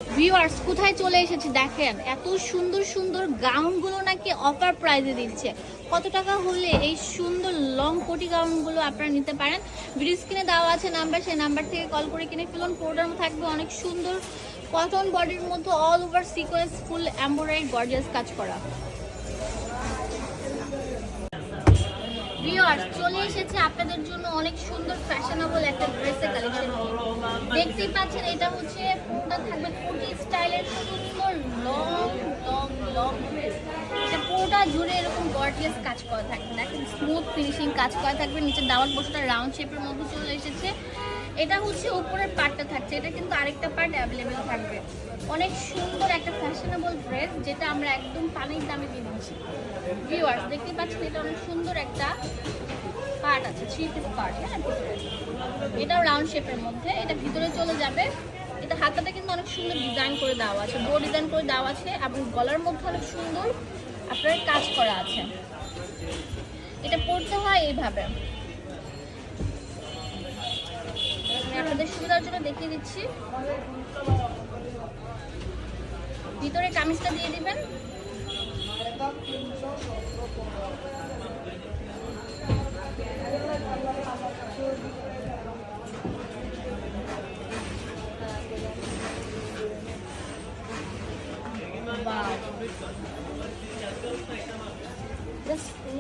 Viewers কোথায় চলে এসেছে দেখেন, এত সুন্দর সুন্দর গাউনগুলো নাকি অফার প্রাইসে দিচ্ছে। কত টাকা হলে এই সুন্দর লং কোটি গাউনগুলো আপনারা নিতে পারেন? ভিডিও স্ক্রিনে দেওয়া আছে নাম্বার, সেই নাম্বার থেকে কল করে কিনে ফেলুন। প্রোডাক্ট থাকবে অনেক সুন্দর কটন বডির মধ্যে অল ওভার সিকোয়েন্স ফুল এমব্রয়ডারি গর্জিয়াস কাজ করা। ভিউয়ার্স চলে এসেছে আপনাদের জন্য অনেক সুন্দর ফ্যাশনেবল একটা ড্রেসের কালেকশন নিয়ে। দেখতেই পাচ্ছেন এটা হচ্ছে পুরোটা থাকবে কোটি স্টাইলের সুন্দর লং লং লং ড্রেস। এটা পুরোটা জুড়ে এরকম গর্জিয়াস কাজ করা থাকবে, দেখেন স্মুথ ফিনিশিং কাজ করা থাকবে। নিচে দাওয়াত বসাটা রাউন্ড শেপের মধ্যে চলে এসেছে। এটা হচ্ছে উপরের পার্টটা থাকছে, এটা কিন্তু আরেকটা পার্ট অ্যাভেলেবেল থাকবে। অনেক সুন্দর একটা ফ্যাশনেবল ড্রেস যেটা আমরা একদম পানির দামে দিয়ে দিচ্ছি। ভিউয়ার্স দেখতে পাচ্ছেন এটা অনেক সুন্দর একটা পার্ট আছে, 3 পিস পার্ট। হ্যাঁ, এটাও রাউন্ড শেপের মধ্যে, এটা ভিতরে চলে যাবে। এটা হাতাটা কিন্তু অনেক সুন্দর ডিজাইন করে দেওয়া আছে, বো ডিজাইন করে দেওয়া আছে এবং গলার মধ্যে অনেক সুন্দর আপনার কাজ করা আছে। এটা পরতে হয় এইভাবে, আপনাদের সুবিধার জন্য দেখিয়ে দিচ্ছি। ভিতরে কামিজটা দিয়ে দিবেন।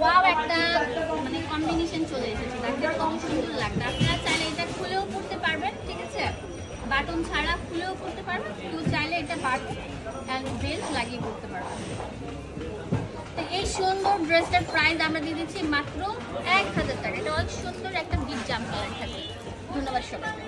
ওয়াও, একটা মানে কম্বিনেশন চলে এসেছে, দেখতে কত সুন্দর লাগবে। আপনারা চাইলে এটা খুলেও পড়তে পারবেন, ঠিক আছে, বাটন ছাড়া খুলেও পড়তে পারবেন। কেউ চাইলে এটা বাটন অ্যান্ড বেল্ট লাগিয়ে করতে পারবেন। তো এই সুন্দর ড্রেসটার প্রাইস আমরা দিয়ে দিচ্ছি মাত্র 1000 টাকা। এটা অনেক সুন্দর একটা বিগ জাম্প কালার থাকে। ধন্যবাদ সবাইকে।